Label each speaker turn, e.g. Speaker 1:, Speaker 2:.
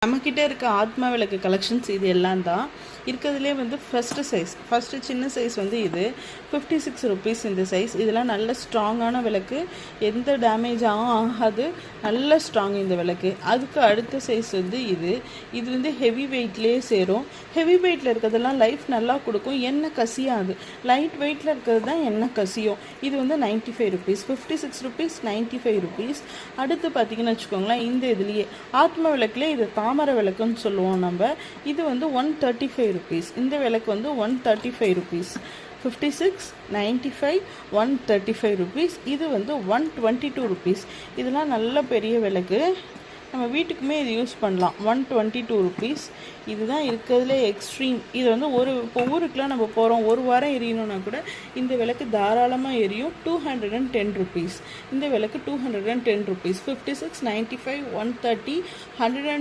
Speaker 1: நம்மக்கிட்ட இருக்க ஆத்மா விளக்கு கலெக்ஷன்ஸ் இது எல்லாம் தான் இருக்கிறதுலே வந்து ஃபஸ்ட்டு சின்ன சைஸ் வந்து இது 56 ருபீஸ் இந்த சைஸ். இதெல்லாம் நல்ல ஸ்ட்ராங்கான விளக்கு, எந்த டேமேஜாகவும் ஆகாது, நல்ல ஸ்ட்ராங் இந்த விளக்கு. அதுக்கு அடுத்த சைஸ் வந்து இது வந்து ஹெவி வெயிட்லேயே சேரும். ஹெவி வெயிட்டில் இருக்கிறதெல்லாம் லைஃப் நல்லா கொடுக்கும், எண்ணெய் கசியாது. லைட் வெயிட்டில் இருக்கிறது தான் எண்ணெய் கசியும். இது வந்து 95 ருபீஸ், 56 ருபீஸ், 95 ருபீஸ். அடுத்து பார்த்திங்கன்னு வச்சுக்கோங்களேன், இந்த இதுலேயே ஆத்மா விளக்குலேயே இது தாமரை விளக்குன்னு சொல்லுவோம் நம்ம. இது வந்து 135 ருபீஸ். இந்த விளக்கு வந்து 135 ருபீஸ். 56, 95, 135 ருபீஸ். இது வந்து 122 ருபீஸ். இதெல்லாம் நல்ல பெரிய விளக்கு, நம்ம வீட்டுக்குமே இது யூஸ் பண்ணலாம். 122 ருபீஸ். இதுதான் இருக்கிறதுலே எக்ஸ்ட்ரீம். இது வந்து இப்போ ஊருக்குலாம் நம்ம போகிறோம், ஒரு வாரம் எரியணும்னா கூட இந்த விளக்கு தாராளமாக எரியும். 210 ருபீஸ். இந்த விளக்கு 210 ருபீஸ். 56, 95, 130, 100